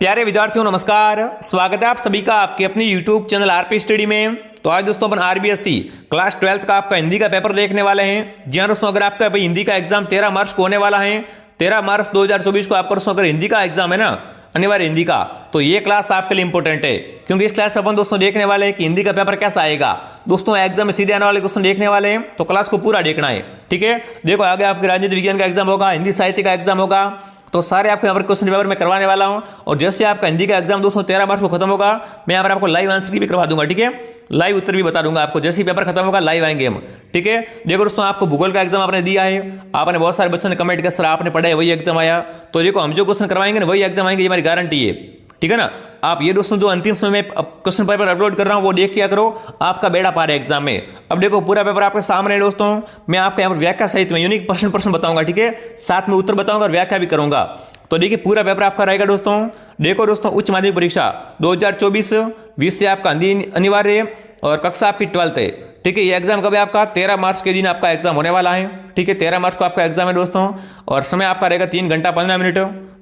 प्यारे विद्यार्थियों नमस्कार। स्वागत है आप सभी का आपके अपनी YouTube चैनल आरपी स्टडी में। तो आज दोस्तों अपन आरबीएससी क्लास 12th का आपका हिंदी का पेपर देखने वाले हैं। जी हाँ दोस्तों, अगर आपका भाई हिंदी का एग्जाम 13 मार्च को होने वाला है, 13 मार्च 2024 को आपका दोस्तों अगर हिंदी का एग्जाम है ना, अनिवार्य हिंदी का, तो ये क्लास आपके लिए इंपॉर्टेंट है, क्योंकि इस क्लास में अपन दोस्तों देखने वाले हैं कि हिंदी का पेपर कैसा आएगा। दोस्तों एग्जाम में सीधे आने वाले क्वेश्चन देखने वाले हैं, तो क्लास को पूरा देखना है। ठीक है, देखो आगे आपके राजनीति विज्ञान का एग्जाम होगा, हिंदी साहित्य का एग्जाम होगा, तो सारे आपको यहाँ पर क्वेश्चन पेपर में करवाने वाला हूं। और जैसे आपका हिंदी का एग्जाम दोस्तों 13 मार्च को खत्म होगा, मैं यहाँ पर आपको लाइव आंसर भी करवा दूंगा। ठीक है, लाइव उत्तर भी बता दूंगा आपको। जैसे ही पेपर खत्म होगा लाइव आएंगे हम। ठीक है, देखो दोस्तों आपको भूगोल का एग्जाम आपने दिया है, आपने बहुत सारे बच्चों ने कमेंट किया सर आपने पढ़ा है वही एग्जाम आया, तो देखो हम जो क्वेश्चन करवाएंगे ना वही एग्जाम आएंगे, ये हमारी गारंटी है। ठीक है ना, आप ये दोस्तों जो अंतिम समय में क्वेश्चन पेपर अपलोड कर रहा हूं वो देख किया करो, आपका बेड़ा पार है एग्जाम में। अब देखो पूरा पेपर आपके सामने है दोस्तों, मैं आपको यहाँ पर व्याख्या सहित में यूनिक प्रश्न बताऊंगा। ठीक है, साथ में उत्तर बताऊंगा और व्याख्या भी करूंगा। तो देखिए पूरा पेपर आपका रहेगा दोस्तों। देखो दोस्तों, उच्च माध्यमिक परीक्षा 2024 20 से आपका हिंदी अनिवार्य है और कक्षा आपकी 12th है। ठीक है, ये एग्जाम कब है आपका? 13 मार्च के दिन आपका एग्जाम होने वाला है। ठीक है, 13 मार्च को आपका एग्जाम है दोस्तों, और समय आपका रहेगा 3 घंटा 15 मिनट।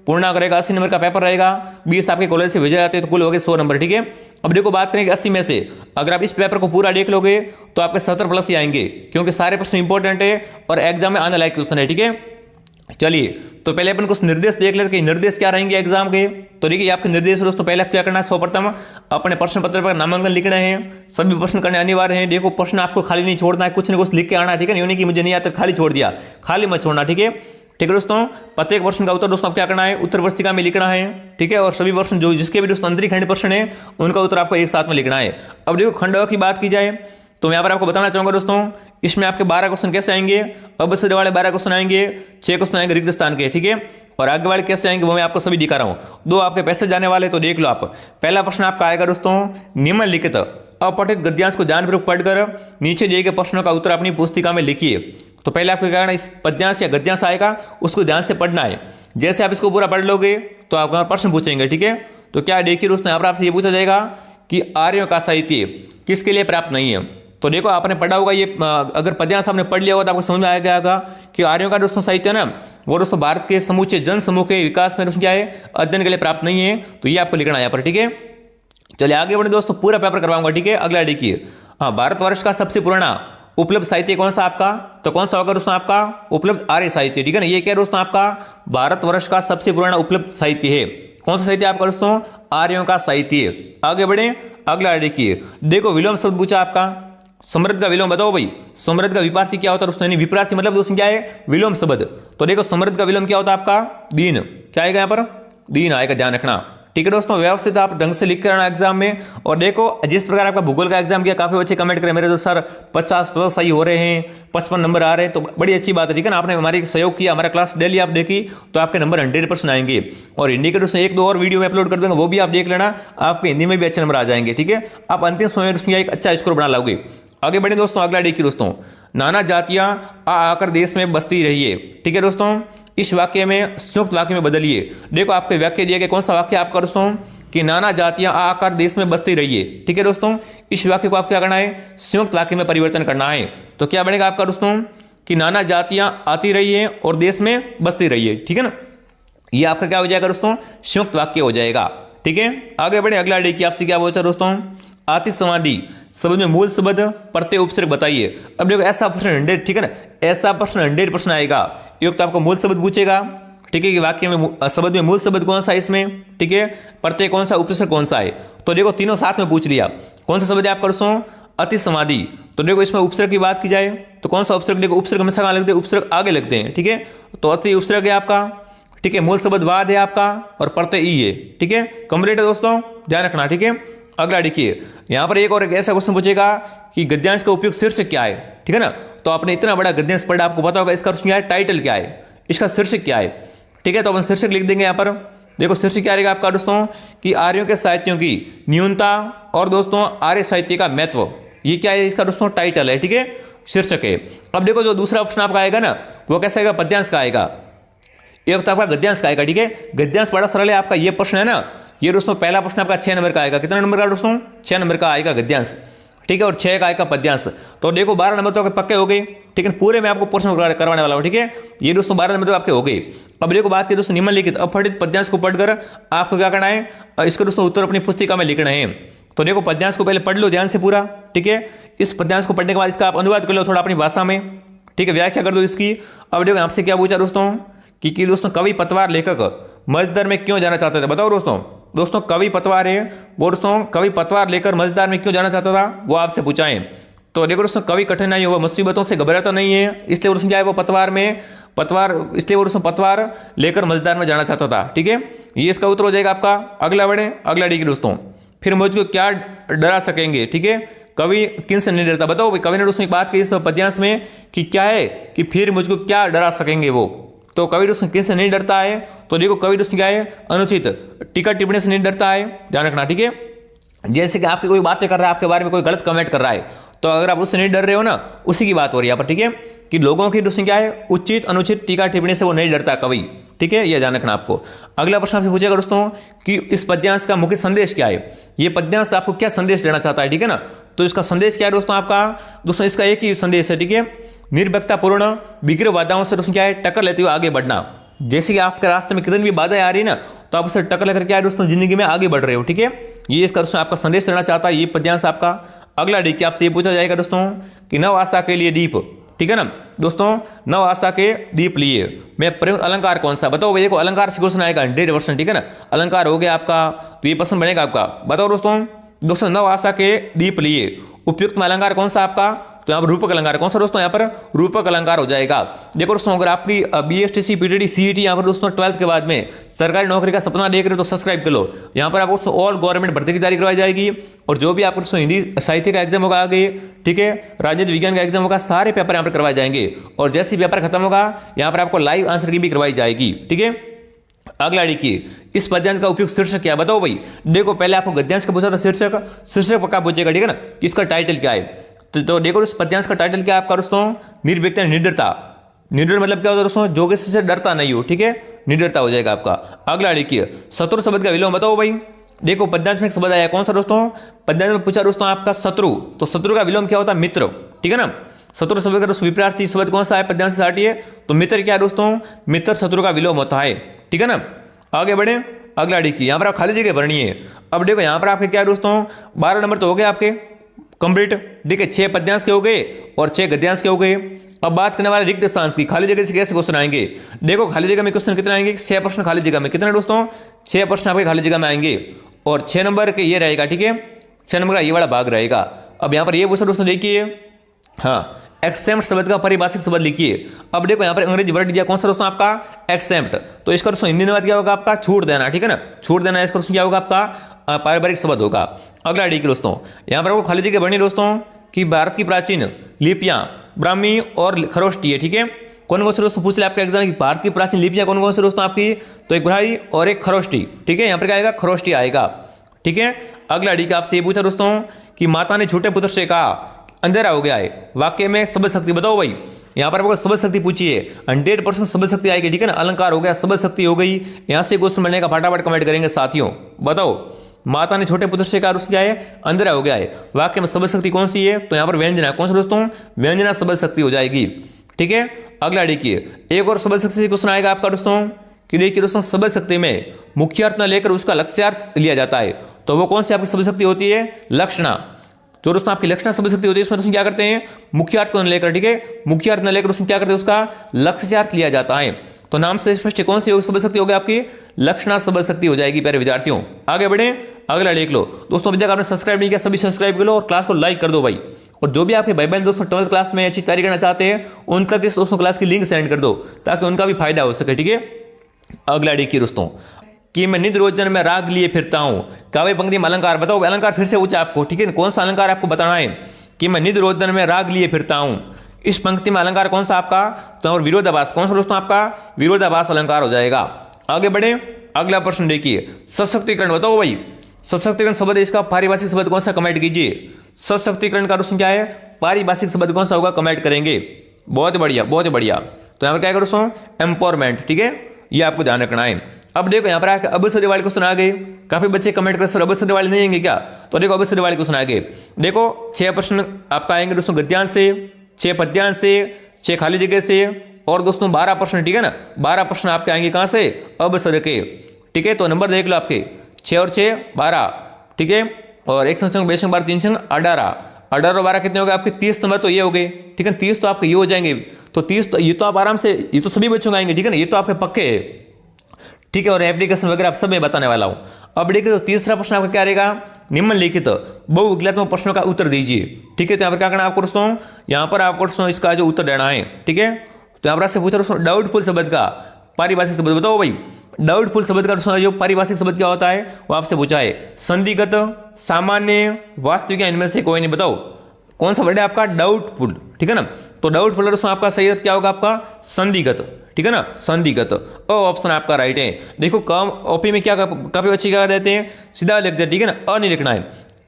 पूर्णांक रहेगा 80 नंबर का पेपर रहेगा, 20 आपके कॉलेज से भेजे जाते हैं, तो कुल हो गए 100 नंबर। ठीक है, अब देखो बात करेंगे 80 में से, अगर आप इस पेपर को पूरा देख लोगे तो आपके 70 प्लस ही आएंगे, क्योंकि सारे प्रश्न इंपॉर्टेंट है और एग्जाम में आने लायक क्वेश्चन है। ठीक है, चलिए तो पहले अपन कुछ निर्देश देख लेते हैं कि निर्देश क्या रहेंगे एग्जाम के। तो देखिए आपके निर्देश दोस्तों, पहले क्या करना है, सर्वप्रथम अपने प्रश्न पत्र पर नामांकन लिखना है, सभी प्रश्न करने अनिवार्य है। देखो प्रश्न आपको खाली नहीं छोड़ना है, कुछ न कुछ लिख के आना है। ठीक है, नहीं कि मुझे नहीं आता खाली छोड़ दिया, खाली मत छोड़ना। ठीक है, ठीक है दोस्तों, प्रत्येक प्रश्न का उत्तर दोस्तों आप क्या करना है, उत्तर पुस्तिका में लिखना है। ठीक है, और सभी प्रश्न जो जिसके भी दोस्तों अंतरिक खंड प्रश्न है उनका उत्तर आपको एक साथ में लिखना है। अब देखो खंड की बात की जाए तो मैं यहाँ पर आपको बताना चाहूंगा दोस्तों, इसमें आपके 12 क्वेश्चन कैसे आएंगे, अवसर वाले 12 क्वेश्चन आएंगे, 6 क्वेश्चन आएंगे रिक्त स्थान के। ठीक है, और आगे वाले कैसे आएंगे वो मैं आपको सभी दिखा रहा हूँ। 2 आपके पैसे जाने वाले, तो देख लो आप। पहला प्रश्न आपका आएगा दोस्तों, निम्नलिखित अपठित गद्यांश को ध्यानपूर्वक पढ़कर नीचे दिए गए प्रश्नों का उत्तर अपनी पुस्तिका में लिखिए। तो पहले आपको क्या करना है, इस पद्यांश या गद्यांश आएगा उसको ध्यान से पढ़ना है। जैसे आप इसको पूरा पढ़ लोगे तो आपका प्रश्न पूछेंगे। ठीक है, तो क्या देखिए दोस्तों, यहाँ पर आपसे ये पूछा जाएगा कि आर्यों का साहित्य किसके लिए पर्याप्त नहीं है। तो देखो आपने पढ़ा होगा ये, अगर पद्यांश आपने पढ़ लिया होगा तो आपको समझ में आ गया कि आर्यों का दोस्तों साहित्य ना, वो दोस्तों भारत के समूचे जन समूह के विकास में दोस्तों क्या है, अध्ययन के लिए प्राप्त नहीं है। तो ये आपको लिखना है यहाँ पर। ठीक है, चलिए आगे बढ़े दोस्तों, पूरा पेपर करवाऊंगा। ठीक है, अगला देखिए, हाँ, भारतवर्ष का सबसे पुराना उपलब्ध साहित्य कौन सा आपका, तो कौन सा होगा दोस्तों आपका, उपलब्ध आर्य साहित्य। ठीक है ना, ये क्या दोस्तों आपका भारतवर्ष का सबसे पुराना उपलब्ध साहित्य है। कौन सा साहित्य आपका दोस्तों, आर्यों का साहित्य। आगे बढ़े, अगला देखिए, देखो विलोम शब्द पूछा आपका, समृद्ध का विलोम बताओ भाई, समृद्ध का विपरीत क्या होता है दोस्तों, विपरीत मतलब दोस्तों क्या है, विलोम शब्द। तो देखो समृद्ध का विलोम क्या होता है आपका, दीन। क्या आएगा यहाँ पर, दीन आएगा, ध्यान रखना। ठीक है दोस्तों, व्यवस्थित आप ढंग से लिख कर आना एग्जाम में। और देखो जिस प्रकार आपका भूगोल का एग्जाम किया, काफी बच्चे कमेंट करें मेरे दोस्त सर 50 प्लस सही हो रहे हैं, 55 नंबर आ रहे हैं, तो बड़ी अच्छी बात है। ठीक है ना, आपने हमारी सहयोग किया, हमारा क्लास डेली आप देखी, तो आपके नंबर 100% आएंगे। और हिंदी के दोस्तों 1-2 और वीडियो में अपलोड कर दूंगा, वो भी आप देख लेना, आपके हिंदी में भी अच्छे नंबर आ जाएंगे। ठीक है, आप अंतिम समय में एक अच्छा स्कोर बना लोगे। आगे बढ़े दोस्तों, अगला देखिए दोस्तों, नाना जातियां आकर देश में बसती रही है। ठीक है दोस्तों, इस वाक्य में संयुक्त वाक्य में बदलिए। देखो आपके वाक्य दिए गए, कौन सा वाक्य आपका दोस्तों, कि नाना जातियां आकर देश में बसती रही है। ठीक है दोस्तों, इस वाक्य को आप क्या करना है, संयुक्त वाक्य में परिवर्तन करना है। तो क्या बनेगा आपका दोस्तों, कि नाना जातियां आती रही है और देश में बसती रही है। ठीक है ना, ये आपका क्या हो जाएगा दोस्तों, संयुक्त वाक्य हो जाएगा। ठीक है, आगे बढ़े, अगला देखिए आपसे क्या बोलता है दोस्तों, आतिश समाधि शब्द में मूल शब्द प्रत्यय उपसर्ग बताइए। अब देखो ऐसा प्रश्न 100, ठीक है ना, ऐसा प्रश्न 100% आएगा। एक तो आपको मूल शब्द पूछेगा, ठीक है, कि वाक्य में शब्द में मूल शब्द कौन सा है इसमें, ठीक है, प्रत्यय कौन सा, उपसर्ग कौन सा है। तो देखो तीनों साथ में पूछ लिया। कौन सा शब्द है आपका दोस्तों, अति समाधि। तो देखो इसमें उपसर्ग की बात की जाए तो कौन सा उपसर्ग, देखो उपसर्ग हमेशा कहाँ लगते हैं, उपसर्ग आगे लगते हैं। ठीक है, तो अति उपसर्ग है आपका। ठीक है, मूल शब्द वाद है आपका और प्रत्यय ई है। ठीक है, कंप्लीट है दोस्तों, ध्यान रखना। ठीक है, अगला देखिए, यहाँ पर एक और एक ऐसा क्वेश्चन पूछेगा कि गद्यांश का उपयोग शीर्षक क्या है। ठीक है ना, तो आपने इतना बड़ा गद्यांश पढ़ा, आपको पता होगा इसका क्या है, टाइटल क्या है, इसका शीर्षक क्या है। ठीक है, तो अपन शीर्षक लिख देंगे यहाँ पर। देखो शीर्षक क्या रहेगा आपका दोस्तों, कि आर्यों के साहित्यों की न्यूनता और दोस्तों आर्य साहित्य का महत्व, ये क्या है इसका दोस्तों, टाइटल है। ठीक है, शीर्षक है। अब देखो जो दूसरा ऑप्शन आपका आएगा ना, वो कैसा आएगा, पद्यांश का आएगा। एक तो आपका गद्यांश का आएगा। ठीक है, गद्यांश बड़ा सरल है आपका, ये प्रश्न है ना, ये दोस्तों पहला प्रश्न आपका 6 नंबर का आएगा। कितना नंबर का दोस्तों, 6 नंबर का आएगा गद्यांश। ठीक है, और 6 का आएगा पद्यांश। तो देखो 12 नंबर तो आपके पक्के हो गए, ठीक है, पूरे मैं आपको प्रश्न करवाने वाला हूँ, ठीक है। ये दोस्तों 12 नंबर तो आपके हो गए। अब देखो बात की दोस्तों निम्नलिखित अपठित पद्यांश को पढ़कर आपको क्या करना है, इसका दोस्तों उत्तर अपनी पुस्तिका में लिखना है। तो देखो पद्यांश को पहले पढ़ लो ध्यान से पूरा, ठीक है। इस पद्यांश को पढ़ने के बाद इसका आप अनुवाद कर लो थोड़ा अपनी भाषा में, ठीक है, व्याख्या कर दो इसकी। अब देखो आपसे क्या पूछा दोस्तों कि दोस्तों कवि पतवार लेखक मजदर में क्यों जाना चाहते थे, बताओ दोस्तों। दोस्तों कवि पतवार है वो दोस्तों कवि पतवार लेकर मजदार में क्यों जाना चाहता था, वो आपसे पूछा है। तो देखो दोस्तों कवि कठिनाई व मुसीबतों से घबराता नहीं है, इसलिए दोस्तों क्या है वो पतवार इसलिए वो दोस्तों पतवार लेकर मजदार में जाना चाहता था, ठीक है। ये इसका उत्तर हो जाएगा आपका। अगला बढ़े, अगला डी दोस्तों, फिर मुझको क्या डरा सकेंगे, ठीक है, कवि किन से नहीं डरता, बताओ भाई। कवि ने दोस्तों एक बात कही इस पद्यांश में कि क्या है कि फिर मुझको क्या डरा सकेंगे वो, तो कवि दोस्तों किन से नहीं डरता है, तो देखो कवि दोस्तों क्या है अनुचित टीका टिप्पणी से नहीं डरता है, ध्यान रखना, ठीक है। जैसे कि आपकी कोई बातें कर रहा है, आपके बारे में कोई गलत कमेंट कर रहा है, तो अगर आप उससे नहीं डर रहे हो ना, उसी की बात हो रही है यहाँ पर, ठीक है, कि लोगों की दोस्तों क्या है उचित अनुचित टीका टिप्पणी से वो नहीं डरता कवि, ठीक है, यह ध्यान रखना आपको। अगला प्रश्न आपसे पूछेगा दोस्तों कि इस पद्यांश का मुख्य संदेश क्या है, ये पद्यांश आपको क्या संदेश देना चाहता है, ठीक है ना। तो इसका संदेश क्या है दोस्तों आपका, दोस्तों इसका एक ही संदेश है, ठीक है, निर्भयतापूर्ण विग्रह बाधाओं से दोस्तों क्या है टक्कर लेते हुए आगे बढ़ना। जैसे कि आपके रास्ते में कितनी भी बाधाएं आ रही है ना, तो आप उससे टक्कर लेकर क्या है दोस्तों जिंदगी में आगे बढ़ रहे हो, ठीक है। ये इसका दोस्तों आपका संदेश देना चाहता है ये पद्यांश आपका। अगला डी की आपसे ये पूछा जाएगा दोस्तों कि नव आशा के लिए दीप, ठीक है ना दोस्तों, नव आशा के दीप लिए मैं प्रयुक्त अलंकार कौन सा, बताओ भैया को अलंकार से क्वेश्चन आएगा 100%, ठीक है ना। अलंकार हो गया आपका, तो ये प्रश्न बनेगा आपका, बताओ दोस्तों नव आशा के दीप लिए उपयुक्त में अलंकार कौन सा आपका, तो यहाँ पर रूपक अलंकार कौन सा दोस्तों, यहाँ पर रूपक अलंकार हो जाएगा। देखो दोस्तों अगर आपकी बीएसटीसी पीटीटी सीईटी यहाँ पर दोस्तों 12th के बाद में सरकारी नौकरी का सपना देख रहे हो तो सब्सक्राइब कर लो। यहाँ पर आपको ऑल गवर्नमेंट भर्ती की तैयारी करवाई जाएगी, और जो भी आपको दोस्तों हिंदी साहित्य का एग्जाम होगा आगे, ठीक है, राजनीति विज्ञान का एग्जाम होगा, सारे पेपर यहाँ पर करवाए जाएंगे, और जैसे पेपर खत्म होगा यहाँ पर आपको लाइव आंसर की भी करवाई जाएगी, ठीक है। अगला देखिए इस पद्यांश का उपयुक्त शीर्षक क्या, बताओ भाई। देखो पहले आपको गद्यांश का पूछा था शीर्षक पक्का पूछेगा, ठीक है ना, कि इसका टाइटल क्या है। तो देखो इस पद्यांश का टाइटल क्या है आपका दोस्तों, निर्भीकता निडरता। निडर मतलब क्या होता है दोस्तों, जो किसी से डरता नहीं हो, ठीक है, निडरता हो जाएगा आपका। अगला देखिए शत्रु शब्द का विलोम, बताओ भाई। देखो पद्यांश में एक शब्द आया कौन सा दोस्तों, पद्यांश में पूछा दोस्तों आपका शत्रु, तो शत्रु का विलोम क्या होता है मित्र, ठीक है ना। शत्रु शब्द का दोस्तों विपरीत शब्द कौन सा है पद्यांश से हटिए, तो मित्र क्या है दोस्तों, मित्र शत्रु का विलोम होता है, ठीक है ना। आगे बढ़े, अगला देखिए यहाँ पर आप खाली जगह भरनी है। अब देखो यहाँ पर आपके क्या है दोस्तों 12 नंबर तो हो गए आपके कंप्लीट, ठीक है, 6 पद्यांश के हो गए और 6 गद्यांश के हो गए। अब बात करने वाले रिक्त स्थान की, खाली जगह से कैसे क्वेश्चन आएंगे। देखो खाली जगह में क्वेश्चन कितने आएंगे, 6 प्रश्न खाली जगह में, कितने दोस्तों 6 प्रश्न आपके खाली जगह में आएंगे, और 6 नंबर के ये रहेगा, ठीक है, 6 नंबर का ये वाला भाग रहेगा। अब यहाँ पर ये क्वेश्चन दोस्तों देखिए, हाँ एक्सेप्ट शब्द का परिभाषिक शब्द लिखिए। अब देखो यहाँ पर अंग्रेजी वर्ड दिया कौन सा दोस्तों आपका एक्सेप्ट, तो इसका दोस्तों हिंदी में क्या होगा आपका छूट देना, ठीक है ना, छूट देना, इसका दोस्तों क्या होगा आपका पारिवारिक शब्द होगा। अगला डी दोस्तों यहाँ पर आपको खाली जगह बढ़नी दोस्तों कि भारत की प्राचीन लिपियां ब्राह्मी और खरोष्टी है, ठीक है। कौन कौन से दोस्तों पूछ ले आपके एग्जाम की भारत की प्राचीन लिपियां कौन कौन से दोस्तों आपकी, तो एक ब्राह्मी और एक खरोष्टी, ठीक है, यहाँ पर क्या आएगा खरोष्टी आएगा, ठीक है। अगला डी का आपसे ये पूछा दोस्तों कि माता ने छोटे पुत्र से कहा अंधेरा हो गया है, वाक्य में शब्द शक्ति बताओ भाई। यहाँ पर आपको शब्द शक्ति पूछी है, 100% शब्द शक्ति आएगी, ठीक है ना, अलंकार हो गया, शब्द शक्ति हो गई। यहाँ से क्वेश्चन बनने का फटाफट कमेंट करेंगे साथियों, बताओ माता ने छोटे पुत्र से कहा क्या है अंधेरा हो गया है, वाक्य में शब्द शक्ति कौन सी है, तो यहाँ पर व्यंजना, कौन सा दोस्तों व्यंजना शब्द शक्ति हो जाएगी, ठीक है। अगला देखिए एक और शब्द शक्ति से क्वेश्चन आएगा आपका दोस्तों कि देखिए दोस्तों शब्द शक्ति में मुख्य अर्थ न लेकर उसका लक्ष्यार्थ लिया जाता है, तो वो कौन सी आपकी शब्द शक्ति होती है, लक्षणा। जो दोस्तों आपकी लक्षणा शब्द शक्ति होती है उसमें दोस्तों क्या करते हैं मुख्य अर्थ को न लेकर, ठीक है, मुख्य अर्थ न लेकर उसमें क्या करते हैं उसका लक्ष्यार्थ लिया जाता है। तो नाम से स्पष्ट कौन सी शब्द शक्ति होगी आपकी लक्षणा शब्द शक्ति हो जाएगी प्यारे विद्यार्थियों। आगे बढ़े, अगला देख लो दोस्तों, अभी तक आपने सब्सक्राइब नहीं किया सभी सब्सक्राइब कर लो और क्लास को लाइक कर दो भाई। और जो भी आपके भाई बहन दोस्तों 12th क्लास में अच्छी तैयारी करना चाहते हैं उन तक इस दोस्तों क्लास की लिंक सेंड कर दो ताकि उनका भी फायदा हो सके, ठीक है। अगला देखिए दोस्तों कि मैं निध रोजन में राग लिए फिरता हूं, काव्य पंक्ति में अलंकार, बताओ अलंकार फिर से पूछा आपको, ठीक है, कौन सा अलंकार आपको बताना है कि मैं निध रोजन में राग लिए फिरता हूं। इस पंक्ति में अलंकार कौन सा आपका, तो और विरोधाभास, कौन सा दोस्तों आपका विरोधाभास अलंकार हो जाएगा। आगे बढ़े, अगला प्रश्न देखिए सशक्तिकरण, बताओ भाई सशक्तिकरण शब्द इसका पारिभाषिक शब्द कौन सा, कमेंट कीजिए। सशक्तिकरण का दोस्तों क्या है पारिभाषिक शब्द कौन सा होगा, कमेंट करेंगे। बहुत बढ़िया बहुत बढ़िया। तो यहाँ पर क्या करो दोस्तों एम्पावरमेंट, ठीक है, ये आपको ध्यान रखना है। अब देखो यहाँ पर आके अब सदे वाले क्वेश्चन आ गए। काफी बच्चे कमेंट कर सर अब सदे वाले नहीं आएंगे क्या, तो देखो अब सदे वाले क्वेश्चन आ गए। देखो 6 प्रश्न आपका आएंगे दोस्तों गद्यांश से, 6 पद्यांश से, 6 खाली जगह से और दोस्तों 12 प्रश्न, ठीक है ना। 12 प्रश्न आपके आएंगे कहां से, अब सद के, ठीक है। तो नंबर देख लो आपके 6 और 6 12, ठीक है। और एक संग 12 3 संग 18, 18 और 12 कितने हो गए आपके 30 नंबर तो ये हो गए, ठीक है। 30 तो आपके ये हो जाएंगे, तो 30 तो ये तो आप आराम से, ये तो सभी बच्चों को आएंगे, ठीक है ना, ये तो आपके पक्के है, ठीक है। और एप्लीकेशन वगैरह आप सब में बताने वाला हूं। अब देखिए तो तीसरा प्रश्न आपका क्या रहेगा, निम्नलिखित बहुविकलात्मक प्रश्नों का उत्तर दीजिए, ठीक है। तो यहाँ पर क्या करना आपको दोस्तों, यहाँ पर आपको दोस्तों इसका जो उत्तर देना है, ठीक है। तो यहाँ पर आपसे पूछा दोस्तों डाउटफुल शब्द का पारिभाषिक शब्द बताओ भाई। डाउटफुल शब्द का जो पारिभाषिक शब्द क्या होता है वो आपसे पूछा है। संदिग्ध, सामान्य, वास्तविक, इनमें से कोई नहीं, बताओ कौन सा वर्ड है आपका, डाउटफुल, ठीक है ना। तो डाउटफुल दोस्तों आपका सही अर्थ क्या होगा आपका, संदिग्ध, ठीक है ना, संदिग्ध। ऑप्शन आपका राइट है। देखो कम ओपी में क्या काफी अच्छी क्या देते हैं, सीधा लिख देते, ठीक है ना, अ नहीं लिखना है,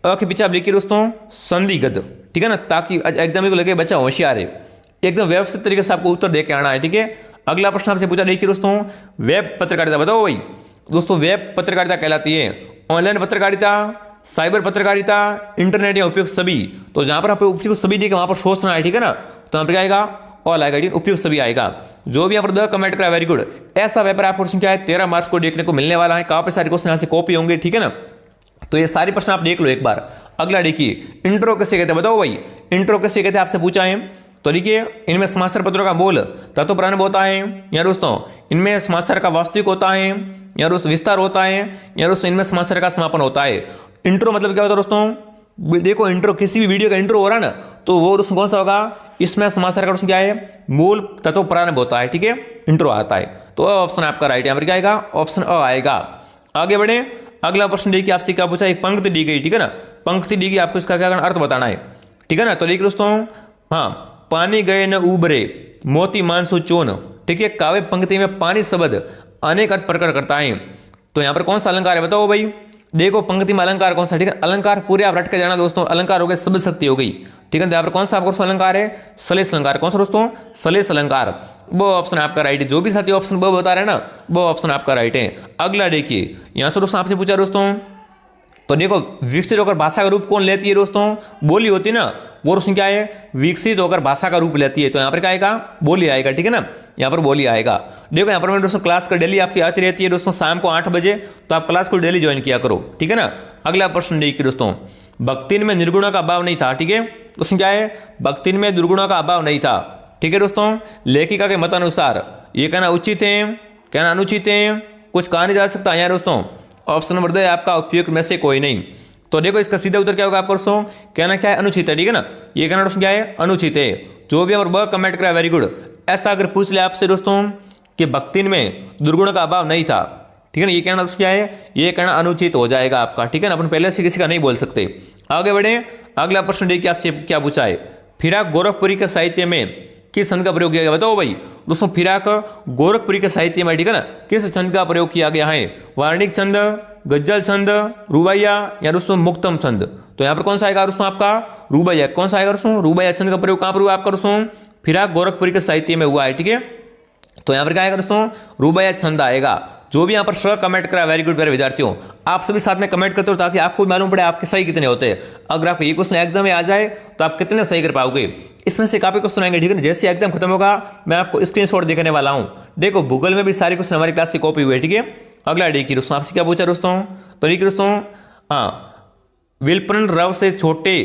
अ के पीछे आप लिखिए दोस्तों संदिग्ध, ठीक है ना, ताकि एग्जाम को लगे बच्चा होशियार है, एकदम व्यवस्थित तरीके से आपको उत्तर दे के आना है, ठीक है। अगला प्रश्न आपसे पूछा, देखिए दोस्तों वेब पत्रकारिता बताओ भाई। दोस्तों वेब पत्रकारिता कहलाती है ऑनलाइन पत्रकारिता, साइबर पत्रकारिता, इंटरनेट या उपयुक्त सभी। तो जहां पर आप उपयुक्त सभी लिखे वहां पर सोचना है, ठीक है ना। तो यहाँ पर क्या आएगा, ऑल आएगा, ठीक है, उपयुक्त सभी आएगा। जो भी यहाँ पर कमेंट करा वेरी गुड। ऐसा पेपर आपको क्या है 13 मार्च को देखने को मिलने वाला है। काफी सारे क्वेश्चन यहाँ से कॉपी होंगे, ठीक है ना। तो ये सारे प्रश्न आप देख लो एक बार। अगला देखिए इंट्रो कैसे कहते हैं बताओ भाई, इंट्रो कैसे कहते हैं आपसे पूछा है। तो देखिए इनमें समाचार पत्रों का मूल तत्व प्रारंभ होता है या दोस्तों इनमें समाचार का वास्तविक होता है या दोस्तों विस्तार होता है या दोस्तों इनमें समाचार का समापन होता है। इंट्रो मतलब क्या होता है दोस्तों, देखो इंट्रो किसी भी वीडियो का इंट्रो हो रहा है ना, तो वो दोस्तों कौन सा होगा, इसमें समाचार का दोस्तों क्या है, मूल तत्व प्रारंभ होता है, ठीक है, इंट्रो आता है। तो ऑप्शन आपका राइट, यहाँ पर क्या आएगा, ऑप्शन अ आएगा। आगे बढ़े, अगला प्रश्न देखिए आपसे क्या पूछा, एक पंक्ति दी गई, ठीक है ना, पंक्ति दी गई, आपको इसका क्या अर्थ बताना है, ठीक है ना। तो देखिए दोस्तों, हाँ, पानी गए न उबरे मोती मानसू चोन, ठीक है। काव्य पंक्ति में पानी शब्द अनेक अर्थ प्रकट करता है। तो यहाँ पर कौन सा अलंकार है बताओ भाई। देखो पंक्ति में अलंकार कौन सा, ठीक है, अलंकार पूरे आप रट के जाना दोस्तों। अलंकार हो गए शब्द शक्ति हो गई, ठीक है। तो यहाँ पर कौन सा आपको अलंकार है, सलेश अलंकार। कौन सा दोस्तों, सलेश अलंकार। वो ऑप्शन आपका राइट है। जो भी साथी ऑप्शन वो बता रहे हैं ना, वो ऑप्शन आपका राइट है। अगला देखिए, यहाँ से दोस्तों आपसे पूछा दोस्तों, तो देखो विकसित होकर भाषा का रूप कौन लेती है दोस्तों, बोली होती है ना, वो दोस्तों क्या है, विकसित होकर भाषा का रूप लेती है। तो यहाँ पर क्या आएगा, बोली आएगा, ठीक है ना, यहाँ पर बोली आएगा। देखो यहाँ पर मैं दोस्तों क्लास का डेली आपकी आती रहती है दोस्तों शाम को 8 बजे, तो आप क्लास को डेली ज्वाइन किया करो, ठीक है ना। अगला प्रश्न देखिए दोस्तों, भक्तिन में निर्गुणों का अभाव नहीं था, ठीक है। दोस्तों क्या है, भक्तिन में दुर्गुणों का अभाव नहीं था, ठीक है दोस्तों। लेखिका के मतानुसार ये कहना उचित है, कहना अनुचित है, कुछ कहा नहीं जा सकता यहाँ दोस्तों। ऑप्शन नंबर 2 है आपका उपयुक्त में से कोई नहीं। तो देखो इसका सीधा उत्तर क्या होगा आपका दोस्तों, कहना क्या है, अनुचित है, ठीक है ना। ये कहना दोस्तों क्या है, अनुचित है। जो भी हमारे कमेंट करा वेरी गुड। ऐसा अगर पूछ ले आपसे दोस्तों कि भक्तिन में दुर्गुण का अभाव नहीं था, ठीक है ना, ये कहना दोस्तों क्या है, ये कहना अनुचित हो जाएगा आपका, ठीक है ना। अपन पहले से किसी का नहीं बोल सकते। आगे बढ़े, अगला प्रश्न देखिए आपसे क्या पूछा है, फिराक गोरखपुरी के साहित्य में किस छंद का प्रयोग किया गया बताओ भाई। दोस्तों फिराक गोरखपुरी के साहित्य में, ठीक है ना, किस छंद का प्रयोग किया गया है, वार्णिक छंद, गज्जल छंद, रुबाइया या दोस्तों मुक्तम छंद। तो यहाँ पर कौन सा आएगा दोस्तों आपका, रुबाइया। कौन सा आएगा दोस्तों, रुबाइया छंद का प्रयोग कहाँ पर हुआ आपका दोस्तों, फिराक गोरखपुरी के साहित्य में हुआ है, ठीक है। तो यहाँ पर क्या आएगा दोस्तों, रुबाइया छंद आएगा। जो भी यहाँ पर स कमेंट करा वेरी गुड मेरे विद्यार्थियों। आप सभी साथ में कमेंट करते हो ताकि आपको मालूम पड़े आपके सही कितने होते हैं। अगर आपको ये क्वेश्चन एग्जाम में आ जाए तो आप कितने सही कर पाओगे। इसमें से काफी क्वेश्चन आएंगे, ठीक है। जैसे एग्जाम खत्म होगा मैं आपको स्क्रीनशॉट दिखाने वाला हूँ। देखो भूगोल में भी सारे क्वेश्चन हमारी क्लास से कॉपी हुए, ठीक है। अगला देखिए दोस्तों, आपसे क्या पूछा दोस्तों, तो देखिए दोस्तों, हाँ, विल्पन रव से छोटे,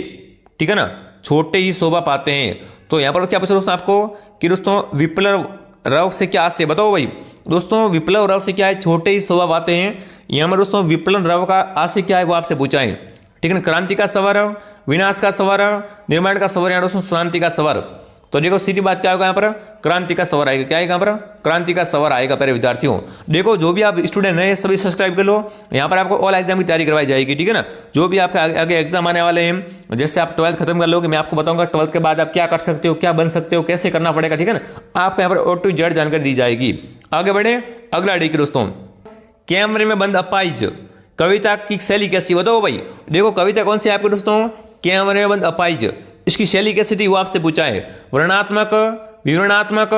ठीक है ना, छोटे ही शोभा पाते हैं। तो यहाँ पर क्या पूछा दोस्तों आपको कि दोस्तों विप्लव रव से क्या आशय बताओ भाई। दोस्तों विप्लव रव से क्या है, छोटे ही शोभा पाते हैं। यहाँ पर दोस्तों विप्लव रव का आशय क्या है वो आपसे पूछा है, ठीक है ना। क्रांति का सवर, विनाश का सवर, निर्माण का सवर या दोस्तों शांति का सवर। तो देखो सीधी बात क्या होगा, यहाँ पर क्रांति का सवर आएगा। क्या आएगा यहाँ पर, क्रांति का सवर आएगा प्यारे विद्यार्थियों। देखो जो भी आप स्टूडेंट नए सभी सब्सक्राइब कर लो, यहाँ पर आपको ऑल एग्जाम की तैयारी करवाई जाएगी, ठीक है ना। जो भी आपके आगे एग्जाम आने वाले हैं, जैसे आप 12th खत्म कर लोगे, मैं आपको बताऊंगा 12th के बाद आप क्या कर सकते हो, क्या बन सकते हो, कैसे करना पड़ेगा, ठीक है ना। आपको यहाँ पर A to Z जानकारी दी जाएगी। आगे बढ़े, अगला देखिए दोस्तों, कैमरे में बंद अपाइज कविता की शैली कैसी बताओ भाई। देखो कविता कौन सी है आपके दोस्तों, कैमरे में बंद अपाइज। इसकी शैली कैसी थी वो आपसे पूछा है, वर्णनात्मक, विवरणात्मक,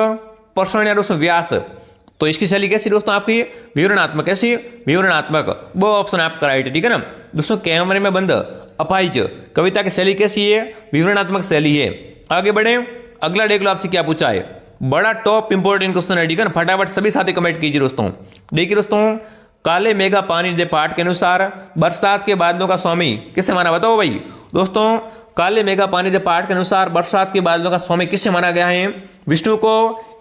प्रश्न या दोस्तों व्यास। तो इसकी शैली कैसी दोस्तों आपकी विवरणात्मक, कैसी विवरणात्मक, वो ऑप्शन आपका राइट है, ठीक है ना। दोस्तों कैमरे में बंद अपाहिज कविता की शैली कैसी है, विवरणात्मक शैली है। आगे बढ़े, अगला देख लो आपसे क्या पूछा है, बड़ा टॉप इंपोर्टेंट क्वेश्चन है, ठीक है ना। फटाफट सभी साथी कमेंट कीजिए दोस्तों। देखिए दोस्तों, काले मेघा पानी दे पाठ के अनुसार बरसात के बादलों का स्वामी किससे माना, बताओ भाई। दोस्तों काले मेघा पानी दे पाठ के अनुसार बरसात के बादलों का स्वामी किससे माना गया है, विष्णु को,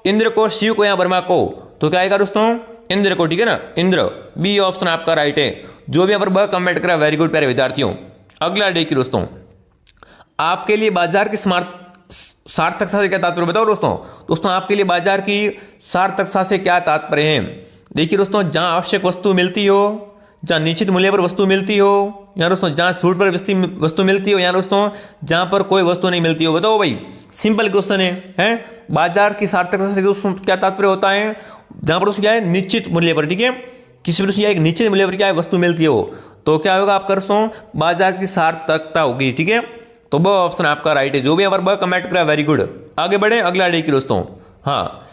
इंद्र को, शिव को या ब्रह्मा को। तो क्या आएगा दोस्तों, इंद्र को, ठीक है ना, इंद्र, बी ऑप्शन आपका राइट है। जो भी यहाँ पर ब कमेंट करा वेरी गुड प्यारे विद्यार्थियों। अगला देखिए दोस्तों, आपके लिए बाजार की सार्थकता से क्या तात्पर्य, बताओ दोस्तों। दोस्तों आपके लिए बाजार की सार्थकता से क्या तात्पर्य है। देखिए दोस्तों, जहां आवश्यक वस्तु मिलती हो, जहां निश्चित मूल्य पर वस्तु मिलती हो, या दोस्तों जहां छूट पर वस्तु मिलती हो, या दोस्तों जहां पर कोई वस्तु नहीं मिलती हो। बताओ भाई, सिंपल क्वेश्चन है। बाजार की सार्थकता से दोस्तों क्या तात्पर्य होता है, जहां पर दोस्तों क्या है, निश्चित मूल्य पर, ठीक है, किसी भी एक निश्चित मूल्य पर क्या है, वस्तु मिलती हो, तो क्या होगा आपका दोस्तों, बाजार की सार्थकता होगी, ठीक है। तो वो ऑप्शन आपका राइट है। जो भी यहाँ पर कमेंट करा वेरी गुड। आगे बढ़े, अगला देखिए दोस्तों, हाँ,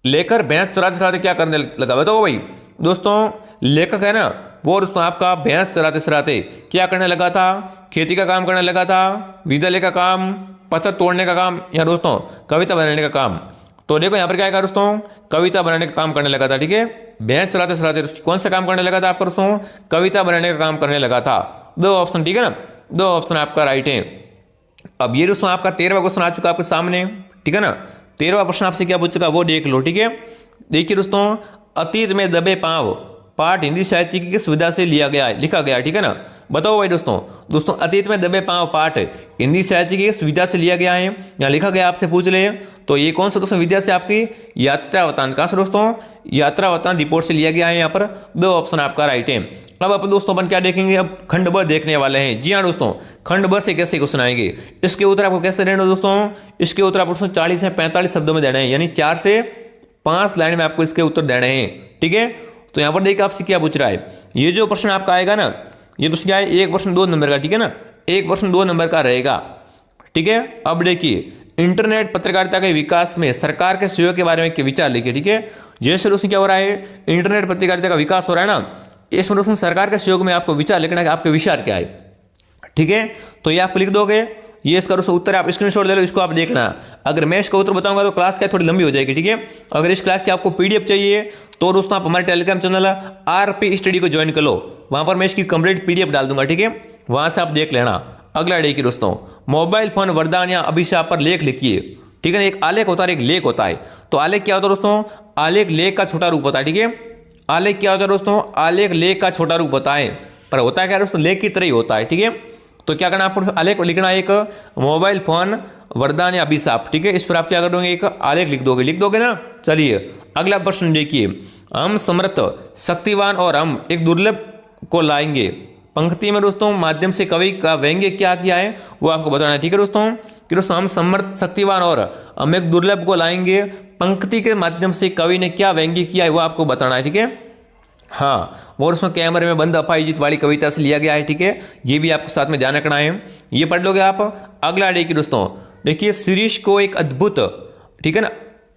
लेकर भैंस चराते चराते क्या करने लगा, बताओ भाई। दोस्तों लेखक है ना, वो दोस्तों आपका भैंस चराते चराते क्या करने लगा था, खेती का काम करने लगा था, विद्यालय का काम, पत्थर तोड़ने का काम, या दोस्तों कविता बनाने का काम। तो देखो यहाँ पर क्या है दोस्तों, कविता बनाने का काम करने लगा था, ठीक है। भैंस चराते चराते कौन सा काम करने लगा था आपका दोस्तों, कविता बनाने का काम करने लगा था। दो ऑप्शन, ठीक है ना, दो ऑप्शन आपका राइट है। अब ये दोस्तों आपका 13वां क्वेश्चन आ चुका आपके सामने, ठीक है ना। 13वां प्रश्न आपसे क्या पूछ चुका वो देख लो, ठीक है। देखिए दोस्तों, अतीत में दबे पांव पाठ हिंदी साहित्य की किस विधा से लिखा गया, ठीक है ना। बताओ भाई दोस्तों अतीत में दबे पांव पाठ हिंदी साहित्य की किस विधा से लिया गया है या लिखा गया, आपसे पूछ ले तो ये कौन सा दोस्तों विधा से, आपकी यात्रावतान। कहां से दोस्तों, यात्रावतान रिपोर्ट से लिया गया है। यहाँ पर दो ऑप्शन आपका राइट है। अब अपन दोस्तों अपन क्या देखेंगे, अब खंड ब देखने वाले हैं। जी हाँ दोस्तों, खंड ब से कैसे क्वेश्चन आएंगे, इसके उत्तर आपको कैसे देने दोस्तों, इसके उत्तर आपको 40 से 45 शब्दों में देने हैं, यानी 4 से 5 लाइन में आपको इसके उत्तर देने हैं, ठीक है। तो यहाँ पर देखिए आपसे क्या पूछ रहा है, ये जो प्रश्न आपका आएगा ना, ये दोस्तों क्या है, एक प्रश्न 2 नंबर का, ठीक है ना, एक प्रश्न 2 नंबर का रहेगा, ठीक है। अब देखिए, इंटरनेट पत्रकारिता के विकास में सरकार के सहयोग के बारे में विचार लिखिए, ठीक है। जैसे दोस्तों क्या हो रहा है, इंटरनेट पत्रकारिता का विकास हो रहा है ना, इसमें दोस्तों सरकार के सहयोग में आपको विचार लिखना है कि आपके विचार क्या है, ठीक है। तो ये आप लिख दोगे, ये इसका दोस्तों उत्तर आप स्क्रीनशॉट ले लो, इसको आप देखना। अगर मैं इसका उत्तर बताऊंगा तो क्लास क्या थोड़ी लंबी हो जाएगी, ठीक है। अगर इस क्लास की आपको पीडीएफ चाहिए तो दोस्तों आप हमारे टेलीग्राम चैनल आरपी स्टडी को ज्वाइन कर लो, वहां पर मैं इसकी कंप्लीट पीडीएफ डाल दूंगा, ठीक है, वहां से आप देख लेना। अगला देखिए दोस्तों, मोबाइल फोन वरदान या अभिशाप पर लेख लिखिए, ठीक है। एक आलेख होता है, एक लेख होता है। तो आलेख क्या होता है दोस्तों, आलेख लेख का छोटा रूप होता है, ठीक है। आलेख क्या होता है दोस्तों, आलेख लेख का छोटा रूप होता है, पर होता है क्या दोस्तों, लेख की तरह ही होता है, ठीक है। तो क्या करना आपको, आलेख लिखना, एक मोबाइल फोन वरदान या अभिशाप, ठीक है। इस पर आप क्या कर दोगे, एक आलेख लिख दोगे ना। चलिए अगला प्रश्न देखिए, हम समर्थ शक्तिवान और हम एक दुर्लभ को लाएंगे, पंक्ति में दोस्तों माध्यम से कवि का व्यंग्य क्या किया है वो आपको बताना है, ठीक है दोस्तों। कि दोस्तों हम समर्थ शक्तिवान और हम एक दुर्लभ को लाएंगे, पंक्ति के माध्यम से कवि ने क्या व्यंग्य किया है वो आपको बताना है, ठीक है। हाँ, और उसमें कैमरे में बंद अपाहिज वाली कविता से लिया गया है, ठीक है। ये भी आपको साथ में ध्यान रखना है, ये पढ़ लोगे आप। अगला देखिए दोस्तों, देखिए शिरीष को एक अद्भुत, ठीक है ना,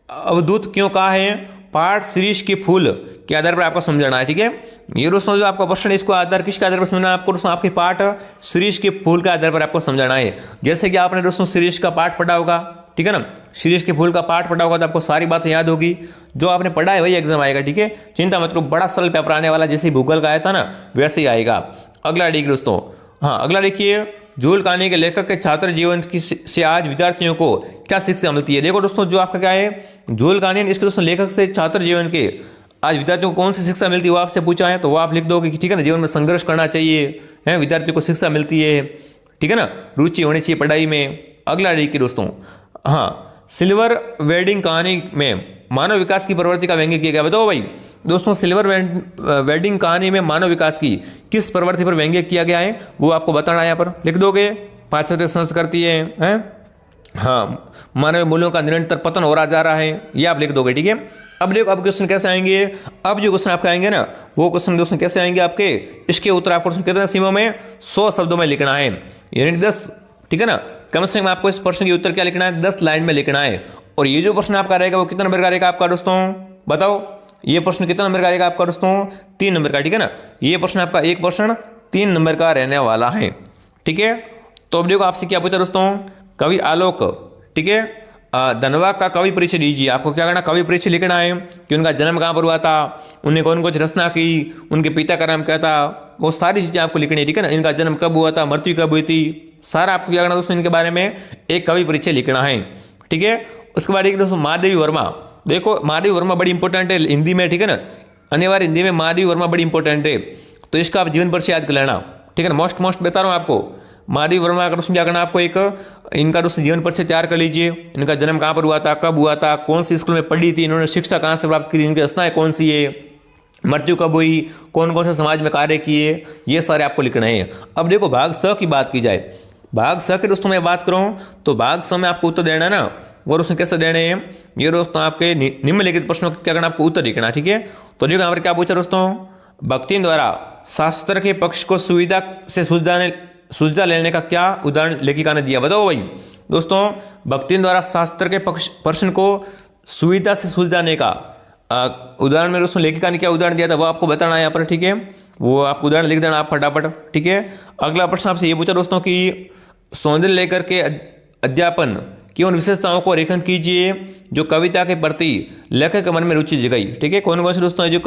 अवधूत क्यों कहा है, पाठ शिरीष के फूल के आधार पर आपको समझाना है, ठीक है। ये दोस्तों जो आपका प्रश्न है, इसको आधार किसके आधार पर समझना है आपको, दोस्तों आपके पाठ शिरीष के फूल के आधार पर आपको समझाना है। जैसे कि आपने दोस्तों शिरीष का पाठ पढ़ा होगा, ठीक है ना, शिरीष के फूल का पाठ पढ़ा होगा तो आपको सारी बातें याद होगी, जो आपने पढ़ा है वही एग्जाम आएगा, ठीक है। चिंता मत करो, बड़ा सरल पेपर आने वाला, जैसे भूगोल का आया था ना वैसे ही आएगा। अगला देखिए दोस्तों, हाँ अगला देखिए, झूल कहानी के लेखक के छात्र जीवन की से आज विद्यार्थियों को क्या शिक्षा मिलती है। देखो दोस्तों, जो आपका क्या है, झूल कहानी, इसके दोस्तों लेखक से छात्र जीवन के आज विद्यार्थियों को कौन सी शिक्षा मिलती है वो आपसे पूछा है, तो वो आप लिख दोगे कि ठीक है ना, जीवन में संघर्ष करना चाहिए, है विद्यार्थियों को शिक्षा मिलती है, ठीक है ना, रुचि होनी चाहिए पढ़ाई में। अगला देखिए दोस्तों, हाँ सिल्वर वेडिंग कहानी में मानव विकास की प्रवृत्ति का व्यंग्य किया गया। बताओ भाई दोस्तों, सिल्वर वेडिंग कहानी में मानव विकास की किस प्रवृत्ति पर व्यंग्य किया गया है वो आपको बताना है, यहाँ पर लिख दोगे। पाश्चात्य संस्कृति है, हाँ मानव मूल्यों का निरंतर पतन हो रहा जा रहा है, ये आप लिख दोगे, ठीक है। अब देखो अब क्वेश्चन कैसे आएंगे, अब जो क्वेश्चन आपके आएंगे ना वो क्वेश्चन दोस्तों कैसे आएंगे आपके, इसके उत्तर आपको कितने सीमा में 100 शब्दों में लिखना है, यानी 10, ठीक है ना। कम से कम आपको इस प्रश्न के उत्तर क्या लिखना है, 10 लाइन में लिखना है। और ये जो प्रश्न आपका रहेगा वो कितना नंबर का रहेगा आपका दोस्तों, बताओ, ये प्रश्न कितना नंबर का आएगा आपका दोस्तों? 3 नंबर का, ठीक है ना। ये प्रश्न आपका एक प्रश्न 3 नंबर का रहने वाला है, ठीक है। तो अब देखो आपसे क्या पूछा दोस्तों, कवि आलोक, ठीक है, धनवा का कवि परिचय दीजिए। आपको क्या करना, कवि परिचय लिखना है कि उनका जन्म कहाँ पर हुआ था, उन्हें कौन कौन सी रचना की, उनके पिता का नाम क्या था, वो सारी चीजें आपको लिखनी है, ठीक है ना। इनका जन्म कब हुआ था, मृत्यु कब हुई थी, सारा आपको क्या करना दोस्तों, इनके बारे में एक कवि परिचय लिखना है, ठीक है। उसके बाद एक दोस्तों महादेवी वर्मा, देखो महादेवी वर्मा बड़ी इंपॉर्टेंट है हिंदी में, ठीक है ना, अनिवार्य हिंदी में महादेवी वर्मा बड़ी इंपॉर्टेंट है, तो इसका आप जीवन परिचय याद कर लेना, ठीक है ना। मोस्ट बता रहा हूँ आपको, महादेवी वर्मा का दोस्तों क्या करना आपको, एक इनका दोस्तों जीवन परिचय तैयार कर लीजिए। इनका जन्म कहाँ पर हुआ था, कब हुआ था, कौन सी स्कूल में पढ़ी थी, इन्होंने शिक्षा कहाँ से प्राप्त की थी, इनकी रचनाएं कौन सी है, मृत्यु कब हुई, कौन कौन से समाज में कार्य किए, ये सारे आपको लिखना है। अब देखो भाग स की बात की जाए, भाग स की दोस्तों मैं बात करूँ तो भाग स में आपको उत्तर देना है ना, और उसमें कैसे देने हैं, ये दोस्तों आपके निम्नलिखित प्रश्नों का क्या करना, आपको उत्तर लिखना, ठीक है। तो देखो यहाँ पर क्या पूछा दोस्तों, भक्तिन द्वारा शास्त्र के पक्ष को सुविधा से सुलझा लेने का क्या उदाहरण लेखिका ने दिया, बताओ भाई दोस्तों। भक्तिन द्वारा शास्त्र के प्रश्न को सुविधा से सुलझाने का उदाहरण में दोस्तों लेखिका ने क्या उदाहरण दिया था, वो आपको बताना है यहाँ पर, ठीक है। वो आपको उदाहरण लिख देना आप फटाफट, ठीक है। अगला प्रश्न आपसे ये पूछा दोस्तों कि सौंदर्य लेकर के अध्यापन की उन विशेषताओं को रेखांकन कीजिए जो कविता के प्रति लेखक के मन में रुचि जगाई, ठीक है। कौन कौन से दोस्तों जो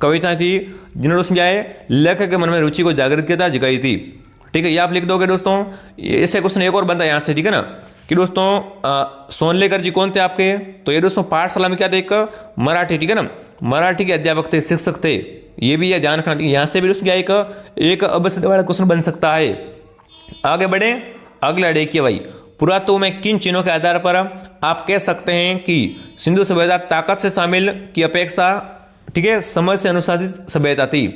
कविता थी जिन्होंने दोस्तों क्या है लेखक के मन में रुचि को जागृत किया था, जगाई थी, ठीक है। ये आप लिख दोगे दोस्तों। ऐसे क्वेश्चन एक और बनता है यहाँ से, ठीक है ना, कि दोस्तों सोनलेकर जी कौन थे आपके, तो ये दोस्तों पाठशाला में क्या थे, एक मराठी, ठीक है ना, मराठी के अध्यापक थे, शिक्षक थे, ये भी ध्यान रखना, ठीक है। यहाँ से भी दोस्तों क्या एक अवश्य वाला क्वेश्चन बन सकता है। आगे बढ़े, अगला देखिए भाई, पुरातत्व में किन चिन्हों के आधार पर आप कह सकते हैं कि सिंधु सभ्यता ताकत से शामिल की अपेक्षा, ठीक है, समझ से अनुसाधित सभ्यता थी।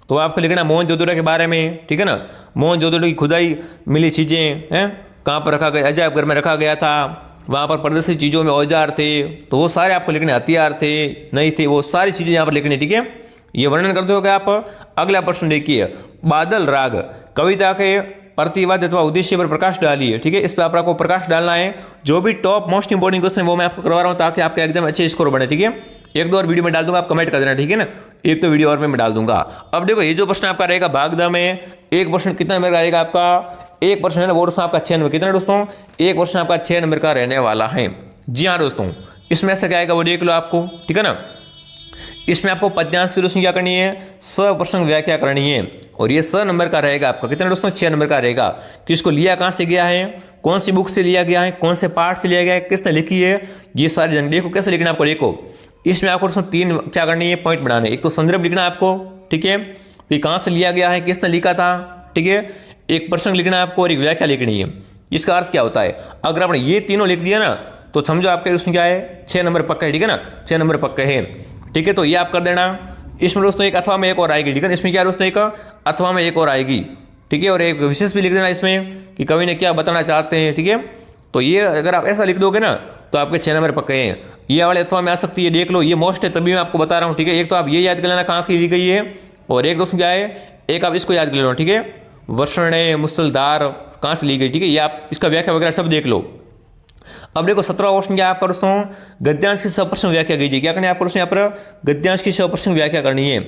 तो आपको लिखना मोहनजोदड़ो के बारे में, ठीक है ना, मोहनजोदड़ो की खुदाई मिली चीजें हैं कहाँ पर रखा गया, अजायब घर में रखा गया था, वहाँ पर प्रदर्शित चीज़ों में औजार थे, तो वो सारे आपको लिखने, हथियार थे नहीं थे, वो सारी चीज़ें यहाँ पर लिखनी, ठीक है। ये वर्णन करते हो क्या आप। अगला प्रश्न देखिए, बादल राग कविता के प्रतिवाद अथवा उद्देश्य पर प्रकाश डालिए, ठीक है। इस पर आपको प्रकाश डालना है। जो भी टॉप मोस्ट इंपोर्टेंट क्वेश्चन है वो मैं आपको करवा रहा हूँ ताकि आपके एग्जाम अच्छे स्कोर बने, ठीक है। एक दो और वीडियो में डाल दूंगा, आप कमेंट कर देना, ठीक है ना, एक तो वीडियो और में डाल दूंगा। अब देखो ये जो प्रश्न आपका रहेगा भाग द में, एक प्रश्न कितना नंबर का रहेगा आपका, एक प्रश्न है ना वो दोस्तों आपका 6 नंबर, कितना दोस्तों, एक प्रश्न आपका 6 नंबर का रहने वाला है। जी हाँ दोस्तों, इसमें से क्या आएगा वो देख लो आपको, ठीक है ना। इसमें आपको पद्यांश की दोस्तों क्या करनी है, सप्रसंग व्याख्या करनी है, और ये 100 नंबर का रहेगा आपका, कितना दोस्तों, 6 नंबर का रहेगा। कि इसको लिया कहाँ से गया है, कौन सी बुक से लिया गया है, कौन से पार्ट से लिया गया है, किसने लिखी है, ये सारी जानकारी को कैसे लिखना आपको, देखो इसमें आपको दोस्तों 3 क्या करनी है पॉइंट बनाने। एक तो संदर्भ लिखना है आपको, ठीक है, कि कहाँ से लिया गया है, किसने लिखा था, ठीक है, एक प्रसंग लिखना है आपको और एक व्याख्या लिखनी है। इसका अर्थ क्या होता है, अगर आपने ये तीनों लिख दिया ना तो समझो आपके उसमें क्या है 6 नंबर पक्का है, ठीक है ना, 6 नंबर पक्के हैं, ठीक है। तो ये आप कर देना। इसमें दोस्तों एक अथवा में एक और आएगी, ठीक है, इसमें क्या दोस्तों एक अथवा में एक और आएगी, ठीक है, और एक विशेष भी लिख देना इसमें कि कवि ने क्या बताना चाहते हैं, ठीक है। तो ये अगर आप ऐसा लिख दोगे ना तो आपके 6 नंबर पक्के हैं। ये वाले अथवा में आ सकती है, देख लो, ये मोस्ट है तभी मैं आपको बता रहा हूँ, ठीक है। एक तो आप ये याद कर लेना कहाँ की ली गई है, और एक दोस्तों क्या है, एक आप इसको याद कर लेना, ठीक है, वर्षण मुसलधार कहाँ से ली गई, ठीक है, ये आप इसका व्याख्या वगैरह सब देख लो। अब देखो 17वां क्वेश्चन क्या आपका दोस्तों, गद्यांश की सप्रसंग व्याख्या कीजिए। क्या करना है आपको दोस्तों, यहाँ पर गद्यांश की सप्रसंग व्याख्या करनी है,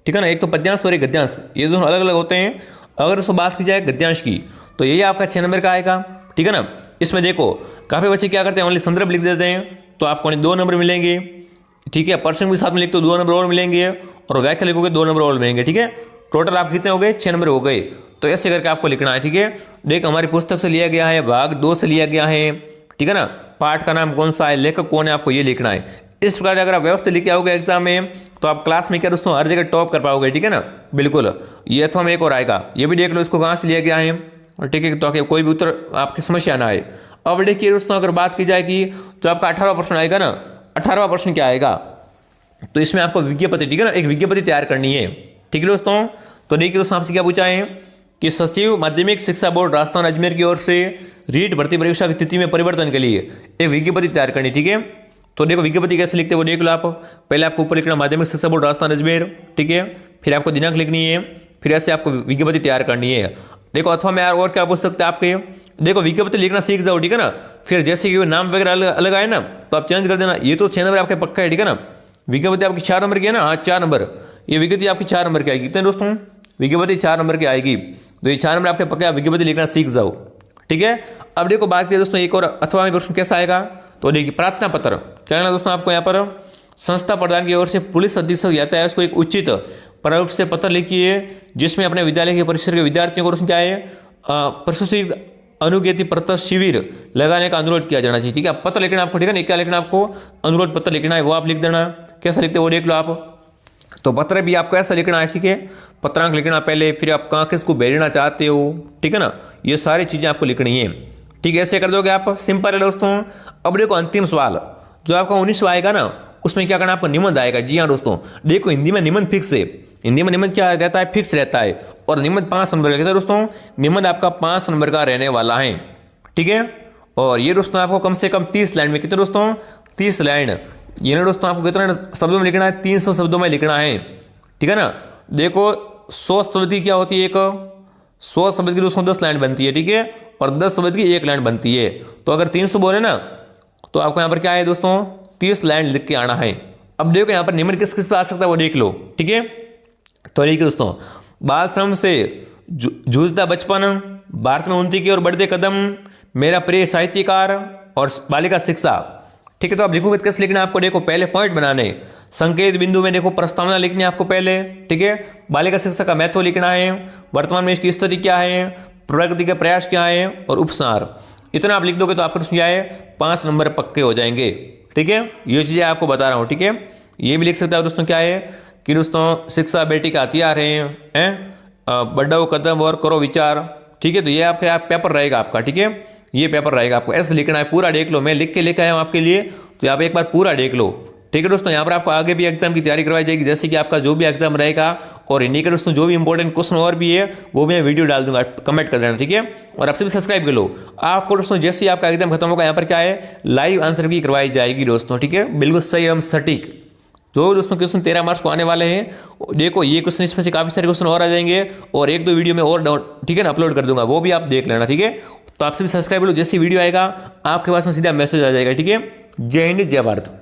ठीक है ना। एक तो पद्यांश और एक गद्यांश, ये दोनों अलग अलग होते हैं। अगर दोस्तों बात की जाए गद्यांश की तो यही आपका 6 नंबर का आएगा, ठीक है ना। इसमें देखो काफी बच्चे क्या करते हैं, ओनली संदर्भ लिख देते हैं तो आपको 2 नंबर मिलेंगे, ठीक है। प्रसंग भी साथ में लिखते हो 2 नंबर और मिलेंगे, और व्याख्या लिखोगे 2 नंबर और मिलेंगे, ठीक है। टोटल आप कितने हो गए, 6 नंबर हो गए। तो ऐसे करके आपको लिखना है, ठीक है। देख हमारी पुस्तक से लिया गया है, भाग 2 से लिया गया है, ठीक है ना, पाठ का नाम कौन सा है, लेखक कौन है, आपको ये लिखना है। इस प्रकार अगर आप व्यवस्थित लिख आओगे एग्जाम में तो आप क्लास में क्या दोस्तों हर जगह टॉप कर पाओगे, ठीक है ना, बिल्कुल। ये अथवा में एक और आएगा, ये भी देख लो इसको कहाँ से लिया गया है, ठीक है, तो कोई भी उत्तर आपकी समस्या ना आए। अब देखिए दोस्तों अगर बात की जाए कि जो आपका 18वां प्रश्न आएगा ना, 18वां प्रश्न क्या आएगा, तो इसमें आपको विज्ञप्ति, ठीक है ना, एक विज्ञप्ति तैयार करनी है, ठीक है दोस्तों। तो देखिए दोस्तों आपसे क्या पूछा है कि सचिव माध्यमिक शिक्षा बोर्ड राजस्थान अजमेर की ओर से रीट भर्ती परीक्षा की तिथि में परिवर्तन के लिए एक विज्ञप्ति तैयार करनी, ठीक है। तो देखो विज्ञप्ति कैसे लिखते हैं वो देख लो आप। पहले आपको ऊपर लिखना माध्यमिक शिक्षा बोर्ड राजस्थान अजमेर, ठीक है, फिर आपको दिनांक लिखनी है, फिर ऐसे आपको विज्ञप्ति तैयार करनी है। देखो अथवा में और क्या पूछ सकते हैं आपके, देखो विज्ञप्ति लिखना सीख जाओ, ठीक है ना। फिर जैसे कि नाम वगैरह अलग आए ना तो आप चेंज कर देना। ये तो 6 नंबर आपके पक्का है, ठीक है ना। विज्ञापति आपकी 4 नंबर की है ना, हाँ 4 नंबर, ये विज्ञप्ति आपकी 4 नंबर की आएगी। कितने दोस्तों, विज्ञप्ति 4 नंबर की आएगी, तो ये 4 नंबर आपके पक्के, आप विज्ञप्ति लिखना सीख जाओ, ठीक है। अब देखो बात करें दोस्तों एक और अथवा में प्रश्न कैसा आएगा, तो देखिए प्रार्थना पत्र क्या करना दोस्तों आपको, यहाँ पर संस्था प्रधान की ओर से पुलिस अधीक्षक याता है उसको एक उचित प्रारूप से पत्र लिखिए जिसमें अपने विद्यालय के परिसर के विद्यार्थियों को क्या है प्रशिक्षित अनुज्ञप्ति पत्र शिविर लगाने का अनुरोध किया जाना चाहिए, ठीक है। पत्र लिखना आपको, ठीक है ना, क्या लिखना आपको, अनुरोध पत्र लिखना है, वो आप लिख देना। कैसा लिखते वो देख लो आप। तो पत्र भी आपको ऐसा लिखना है, ठीक है, पत्रांक लिखना पहले, फिर आप कहाँ किसको भेजना चाहते हो, ठीक है ना, ये सारी चीजें आपको लिखनी है, ठीक है। ऐसे कर दोगे आप, सिंपल है दोस्तों। अब देखो अंतिम सवाल जो आपका 19वां आएगा ना, उसमें क्या करना आपको, निबंध आएगा। जी हाँ दोस्तों, देखो हिंदी में निबंध फिक्स है, हिंदी में निबंध क्या रहता है, फिक्स रहता है, और निबंध 5 नंबर का रहता है दोस्तों, निबंध आपका 5 नंबर का रहने वाला है, ठीक है। और ये दोस्तों आपको कम से कम 30 लाइन में, कितने दोस्तों, 30 लाइन, ये ना दोस्तों आपको कितना शब्दों में लिखना है, 300 शब्दों में लिखना है, ठीक है ना। देखो 100 शब्द की क्या होती है, एक 100 शब्द की दोस्तों 10 लाइन बनती है, ठीक है, और 10 शब्द की 1 लाइन बनती है। तो अगर 300 बोले ना, तो आपको यहाँ पर क्या है दोस्तों, 30 लाइन लिख के आना है। अब देखो यहाँ पर निबंध किस किस पे आ सकता है वो देख लो, ठीक है। तो देखिए दोस्तों, बाल श्रम से जूझता बचपन, भारत में उन्नति की ओर बढ़ते कदम, मेरा प्रिय साहित्यकार और बालिका शिक्षा, ठीक है। तो आप लिखोगे कैसे लिखना है आपको, देखो पहले पॉइंट बनाने, संकेत बिंदु में देखो प्रस्तावना लिखनी है आपको पहले, ठीक है। बालिका शिक्षा का महत्व लिखना है, वर्तमान में इसकी स्थिति क्या है, प्रगति के प्रयास क्या है, और उपसार, इतना आप लिख दोगे तो आपको क्या है 5 नंबर पक्के हो जाएंगे, ठीक है। ये चीजें आपको बता रहा हूँ, ठीक है। ये भी लिख सकते हो दोस्तों क्या है कि दोस्तों शिक्षा बेटी का हथियार है, बढ़ाओ कदम और करो विचार, ठीक है। तो ये आपका पेपर रहेगा आपका, ठीक है, ये पेपर रहेगा, आपको ऐसे लिखना है। पूरा देख लो, मैं लिख के लेकर आया हूँ आपके लिए, तो आप एक बार पूरा देख लो, ठीक है दोस्तों। यहाँ पर आपको आगे भी एग्जाम की तैयारी करवाई जाएगी, जैसे कि आपका जो भी एग्जाम रहेगा, और हिंदी के दोस्तों जो भी इंपॉर्टेंट क्वेश्चन और भी है वो भी मैं वीडियो डाल दूंगा, कमेंट कर देना, ठीक है। और आपसे भी सब्सक्राइब कर लो। आपको दोस्तों जैसे ही आपका एग्जाम खत्म होगा, यहाँ पर क्या है लाइव आंसर भी करवाई जाएगी दोस्तों, ठीक है, बिल्कुल सही एवं सटीक। जो दोस्तों क्वेश्चन 13 मार्च को आने वाले हैं, देखो ये क्वेश्चन, इसमें से काफी सारे क्वेश्चन और आ जाएंगे, और 1-2 वीडियो में और ठीक है ना अपलोड कर दूंगा, वो भी आप देख लेना, ठीक है। तो आपसे भी सब्सक्राइब लो, जैसी वीडियो आएगा आपके पास में सीधा मैसेज आ जाएगा, ठीक है। जय हिंद जय भारत।